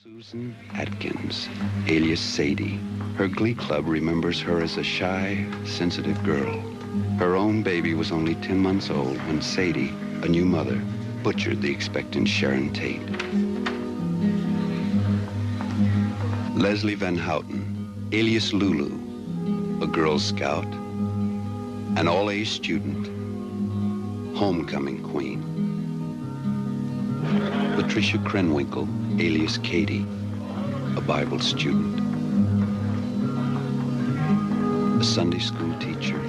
Susan Atkins, alias Sadie. Her glee club remembers her as a shy, sensitive girl. Her own baby was only 10 months old when Sadie, a new mother, butchered the expectant Sharon Tate. Leslie Van Houten, alias Lulu, a Girl Scout, an all-A student, homecoming queen. Patricia Krenwinkel, alias Katie, a Bible student, a Sunday school teacher.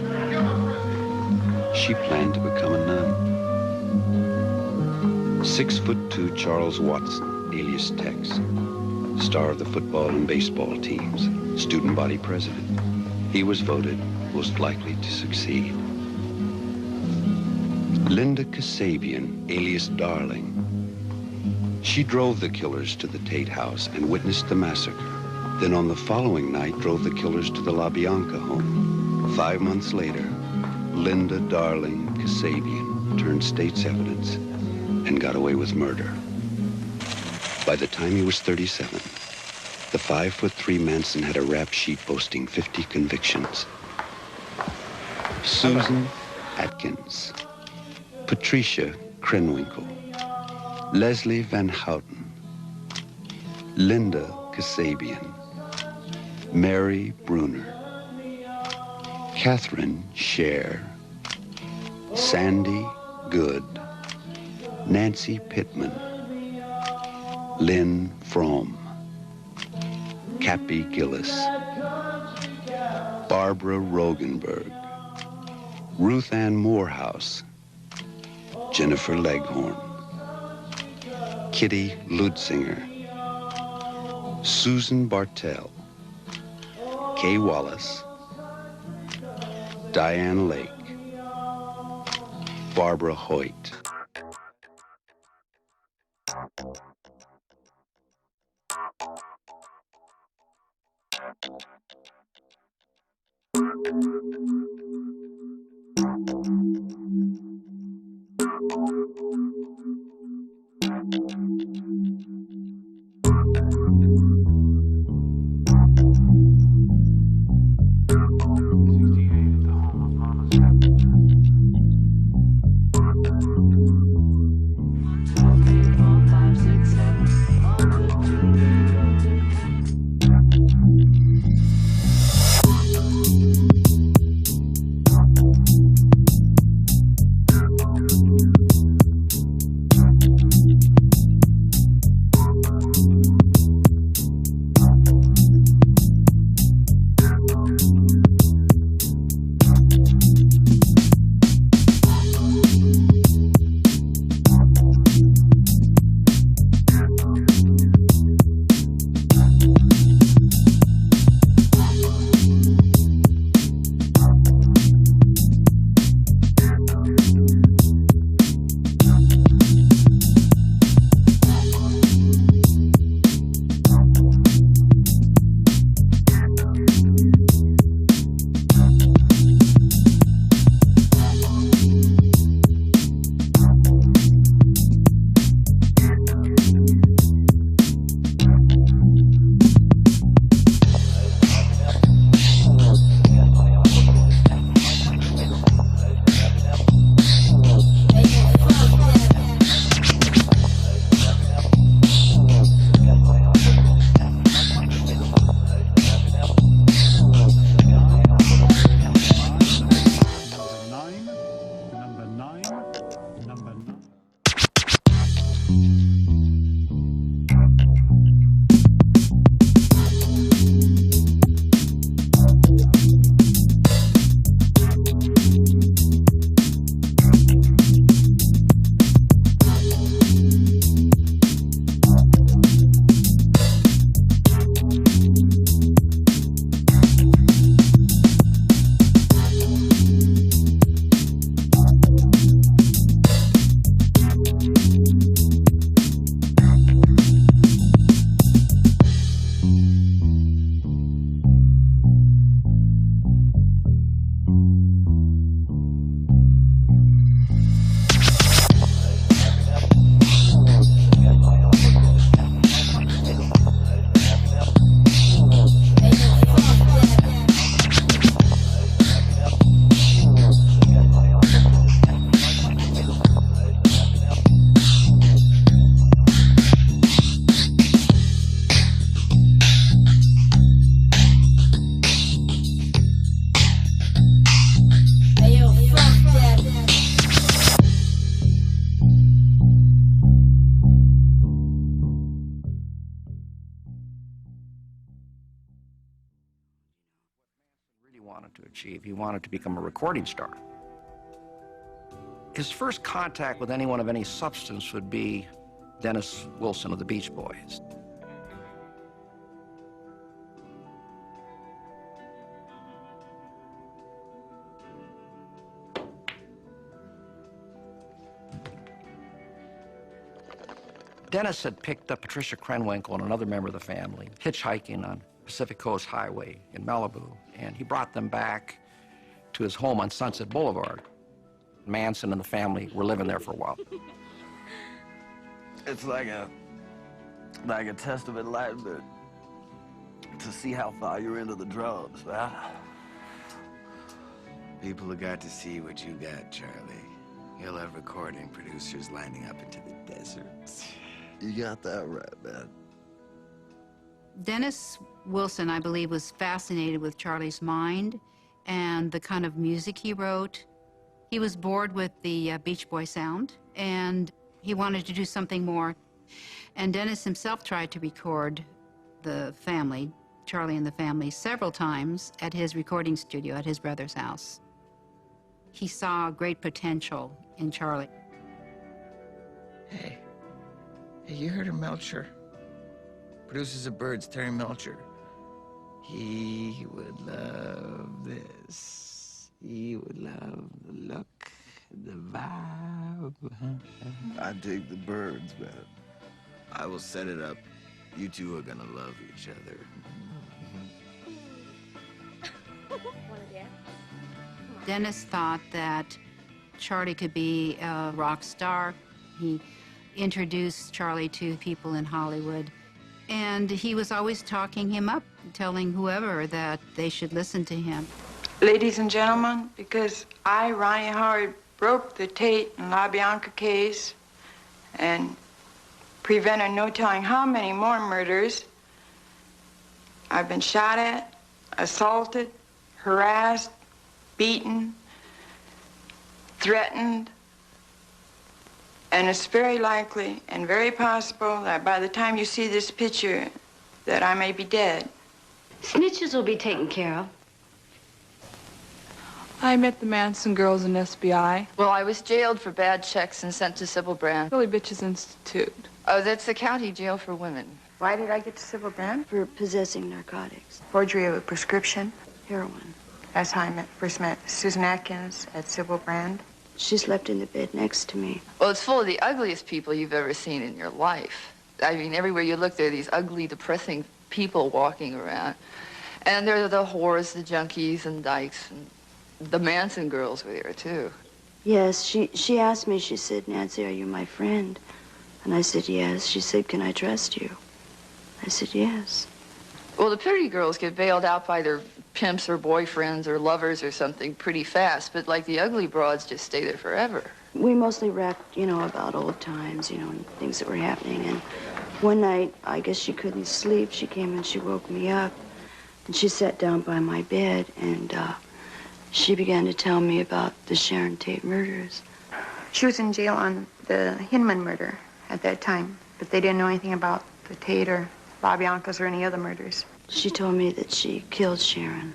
She planned to become a nun. 6'2" Charles Watson, alias Tex, star of the football and baseball teams, student body president. He was voted most likely to succeed. Linda Kasabian, alias Darling. She drove the killers to the Tate house and witnessed the massacre. Then on the following night, drove the killers to the La Bianca home. 5 months later, Linda Darling Kasabian turned state's evidence and got away with murder. By the time he was 37, the 5'3" Manson had a rap sheet boasting 50 convictions. Susan Atkins, Patricia Krenwinkel, Leslie Van Houten, Linda Kasabian, Mary Bruner, Catherine Scher, Sandy Good, Nancy Pittman, Lynn Fromm, Cappy Gillis, Barbara Rogenberg, Ruth Ann Morehouse, Jennifer Leghorn, Kitty Lutzinger, Susan Bartell, Kay Wallace, Diane Lake, Barbara Hoyt. to achieve. He wanted to become a recording star. His first contact with anyone of any substance would be Dennis Wilson of the Beach Boys. Dennis had picked up Patricia Krenwinkel and another member of the family hitchhiking on Pacific Coast Highway in Malibu, and he brought them back to his home on Sunset Boulevard. Manson and the family were living there for a while. It's like a test of enlightenment to see how far you're into the drums, man. People have got to see what you got, Charlie. You'll have recording producers lining up into the deserts. You got that right, man. Dennis Wilson, I believe, was fascinated with Charlie's mind and the kind of music he wrote. He was bored with the Beach Boy sound, and he wanted to do something more. And Dennis himself tried to record the family, Charlie and the family, several times at his recording studio at his brother's house. He saw great potential in Charlie. Hey, you heard of Melcher? Producers of Birds, Terry Melcher. He would love this. He would love the look, the vibe. I dig the Birds, man. I will set it up. You two are gonna love each other. Dennis thought that Charlie could be a rock star. He introduced Charlie to people in Hollywood, and he was always talking him up, telling whoever that they should listen to him. Ladies and gentlemen, because I, Ronnie Howard, broke the Tate and LaBianca case and prevented no telling how many more murders, I've been shot at, assaulted, harassed, beaten, threatened, and it's very likely and very possible that by the time you see this picture, that I may be dead. Snitches will be taken care of. I met the Manson girls in SBI. Well, I was jailed for bad checks and sent to Civil Brand. Billy Bitches Institute. Oh, that's the county jail for women. Why did I get to Civil Brand? For possessing narcotics. Forgery of a prescription. Heroin. That's how I first met Susan Atkins at Civil Brand. She slept in the bed next to me. Well, it's full of the ugliest people you've ever seen in your life. I mean, everywhere you look, there are these ugly, depressing people walking around. And there are the whores, the junkies, and dykes, and the Manson girls were there, too. Yes, she asked me, she said, Nancy, are you my friend? And I said, yes. She said, can I trust you? I said, yes. Well, the pretty girls get bailed out by their pimps or boyfriends or lovers or something pretty fast, but like the ugly broads just stay there forever. We mostly rapped, about old times, and things that were happening. And one night, I guess she couldn't sleep. She came and she woke me up. And she sat down by my bed, and she began to tell me about the Sharon Tate murders. She was in jail on the Hinman murder at that time, but they didn't know anything about the Tate or LaBiancas or any other murders. She told me that she killed Sharon.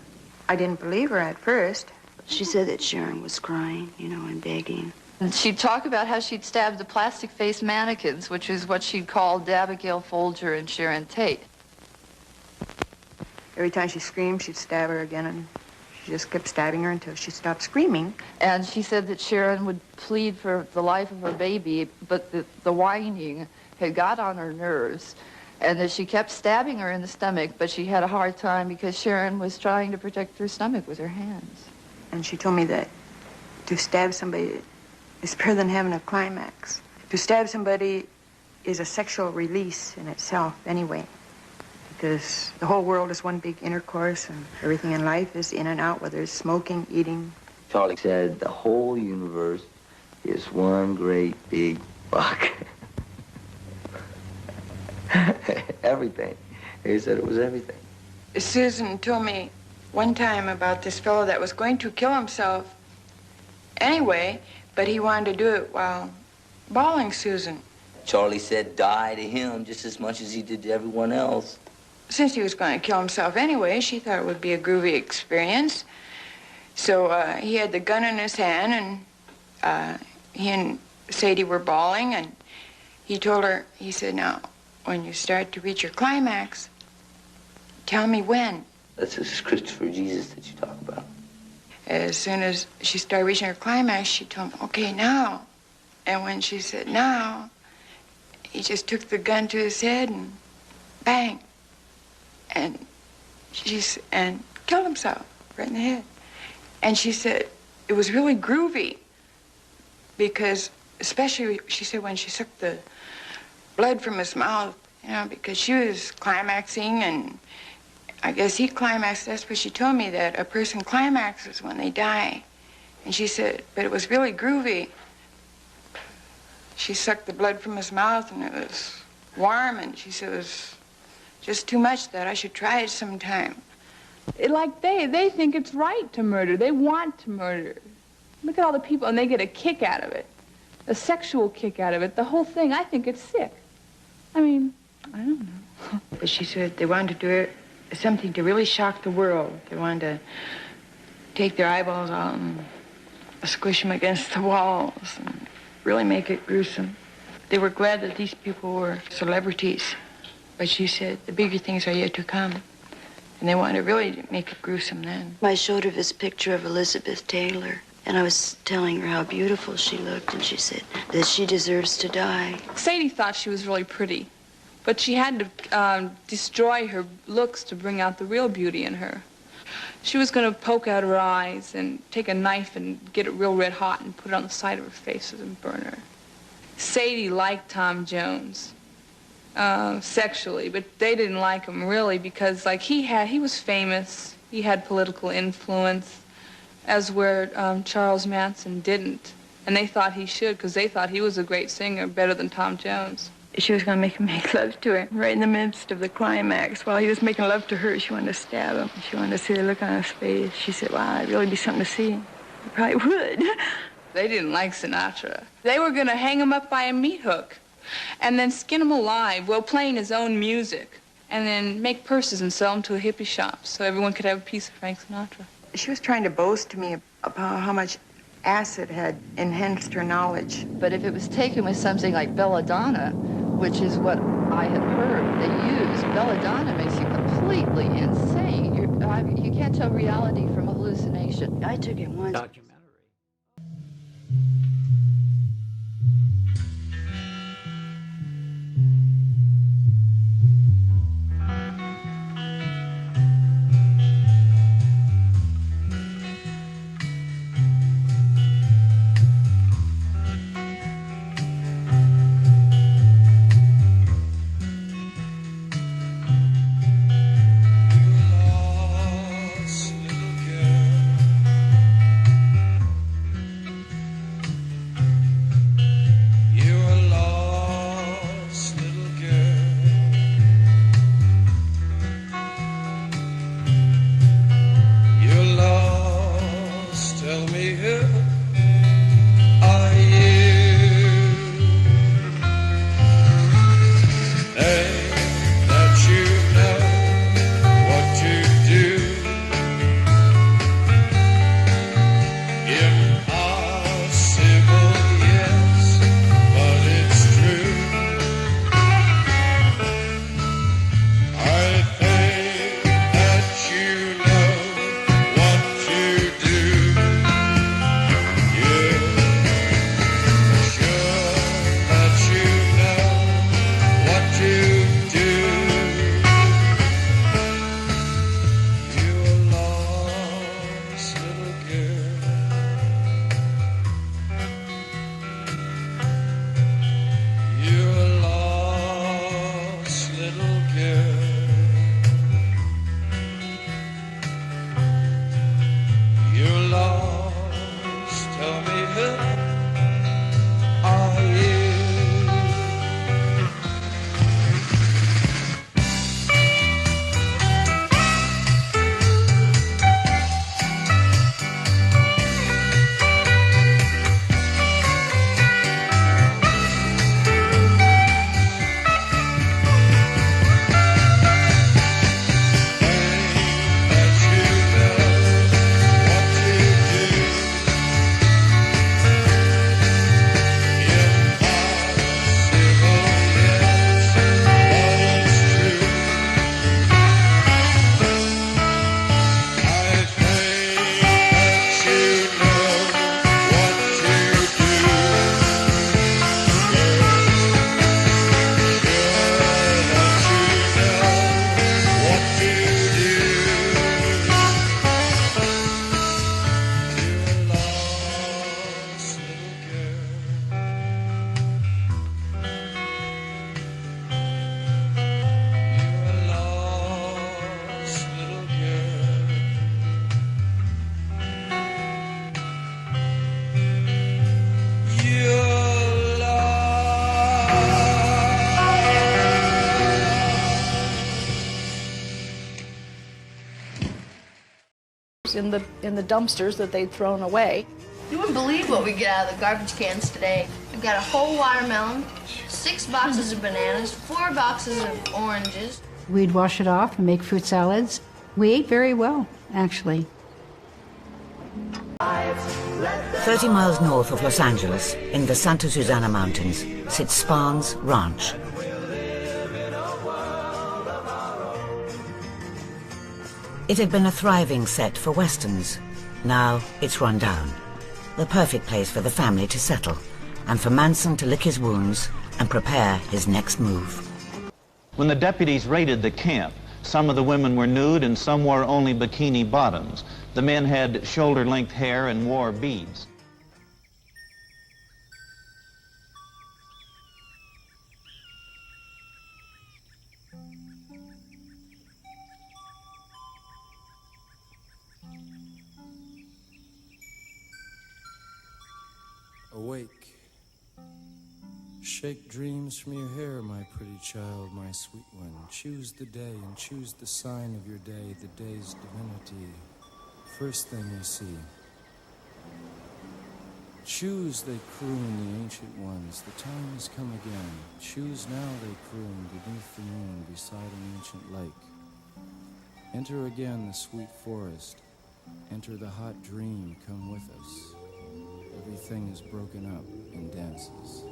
I didn't believe her at first. She said that Sharon was crying, and begging. And she'd talk about how she'd stabbed the plastic-faced mannequins, which is what she'd called Abigail Folger and Sharon Tate. Every time she screamed, she'd stab her again, and she just kept stabbing her until she stopped screaming. And she said that Sharon would plead for the life of her baby, but the whining had got on her nerves, and that she kept stabbing her in the stomach, but she had a hard time because Sharon was trying to protect her stomach with her hands. And she told me that to stab somebody is better than having a climax. To stab somebody is a sexual release in itself anyway, because the whole world is one big intercourse and everything in life is in and out, whether it's smoking, eating. Charlie said the whole universe is one great big fuck. Everything. He said it was everything. Susan told me one time about this fellow that was going to kill himself anyway, but he wanted to do it while bawling Susan. Charlie said die to him just as much as he did to everyone else. Since he was going to kill himself anyway, she thought it would be a groovy experience. So he had the gun in his hand, and he and Sadie were bawling, and he told her, he said, now, when you start to reach your climax, tell me when. That's this Christopher Jesus that you talk about. As soon as she started reaching her climax, she told him, okay, now. And when she said, now, he just took the gun to his head and bang. And and killed himself right in the head. And she said it was really groovy because, especially, she said, when she sucked the blood from his mouth, you know, because she was climaxing, and I guess he climaxed. That's what she told me, that a person climaxes when they die. And she said, but it was really groovy. She sucked the blood from his mouth, and it was warm, and she said it was just too much, that I should try it sometime. Like they think it's right to murder. They want to murder. Look at all the people, and they get a kick out of it, a sexual kick out of it. The whole thing, I think it's sick. I mean, I don't know. But she said they wanted to do it, something to really shock the world. They wanted to take their eyeballs out and squish them against the walls and really make it gruesome. They were glad that these people were celebrities. But she said the bigger things are yet to come. And they wanted to really make it gruesome then. I showed her this picture of Elizabeth Taylor, and I was telling her how beautiful she looked, and she said that she deserves to die. Sadie thought she was really pretty, but she had to destroy her looks to bring out the real beauty in her. She was going to poke out her eyes and take a knife and get it real red hot and put it on the side of her face and burn her. Sadie liked Tom Jones. Sexually, but they didn't like him really because, like, he was famous, he had political influence, as where Charles Manson didn't, and they thought he should because they thought he was a great singer, better than Tom Jones. She was going to make him make love to her right in the midst of the climax. While he was making love to her, she wanted to stab him. She wanted to see the look on his face. She said, wow, it'd really be something to see. You probably would. They didn't like Sinatra. They were going to hang him up by a meat hook and then skin him alive while playing his own music, and then make purses and sell them to a hippie shop so everyone could have a piece of Frank Sinatra. She was trying to boast to me about how much acid had enhanced her knowledge. But if it was taken with something like belladonna, which is what I had heard they use, belladonna makes you completely insane. You can't tell reality from a hallucination. I took it once. clothes in the dumpsters that they'd thrown away. You wouldn't believe what we get out of the garbage cans today. We've got a whole watermelon, 6 boxes of bananas, 4 boxes of oranges. We'd wash it off and make fruit salads. We ate very well, actually. 30 miles north of Los Angeles, in the Santa Susana Mountains, sits Spahn's Ranch. It had been a thriving set for westerns. Now it's run down. The perfect place for the family to settle, and for Manson to lick his wounds and prepare his next move. When the deputies raided the camp, some of the women were nude and some wore only bikini bottoms. The men had shoulder-length hair and wore beads. Awake. Shake dreams from your hair, my pretty child, my sweet one. Choose the day and choose the sign of your day, the day's divinity. First thing you see. Choose, they croon, the ancient ones. The time has come again. Choose now, they croon, beneath the moon, beside an ancient lake. Enter again the sweet forest. Enter the hot dream, come with us. Everything is broken up in dances.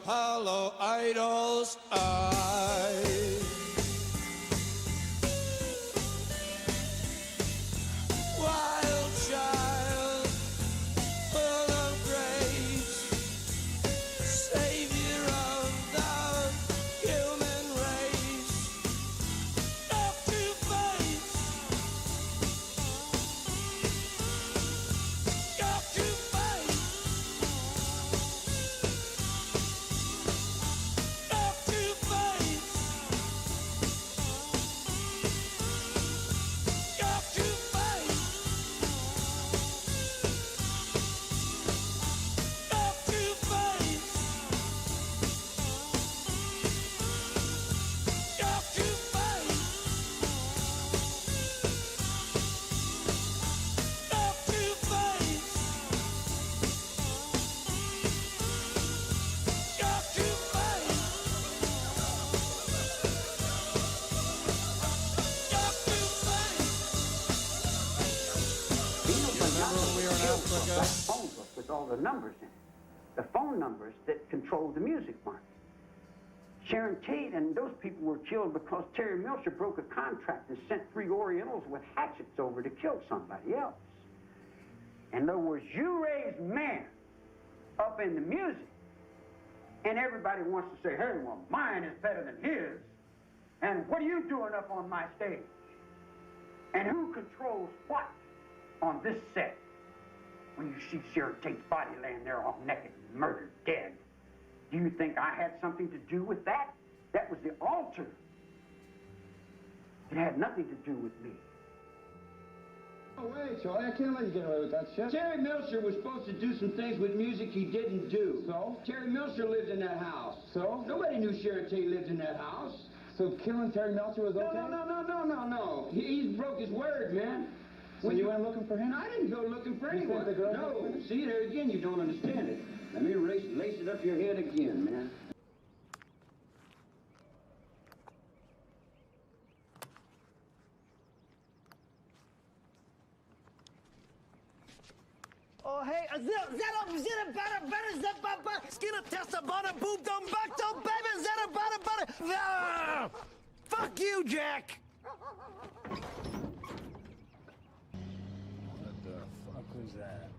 Hollow idol's eyes. Wild child, full of grace, savior of the human race. Up to face, up to face. Phone book with all the numbers in it. The phone numbers that controlled the music market. Sharon Tate and those people were killed because Terry Melcher broke a contract and sent 3 Orientals with hatchets over to kill somebody else. In other words, you raised man up in the music. And everybody wants to say, hey, well, mine is better than his. And what are you doing up on my stage? And who controls what on this set? When you see Sharon Tate's body laying there all naked and murdered dead, do you think I had something to do with that? That was the altar. It had nothing to do with me. Oh, wait, Charlie, I can't let you get away with that shit. Terry Milcher was supposed to do some things with music he didn't do. So? Terry Milcher lived in that house. So? Nobody knew Sharon Tate lived in that house. So killing Terry Melcher was okay? No. He broke his word, man. So you went looking for him? I didn't go looking for You anyone. sent the girl? No. See, there again, you don't understand it. Let me lace it up your head again, man. Oh, hey, skin a test of butter, boom, dum, back, dum, baby, zeta, butter. Fuck you, Jack. What the fuck was that?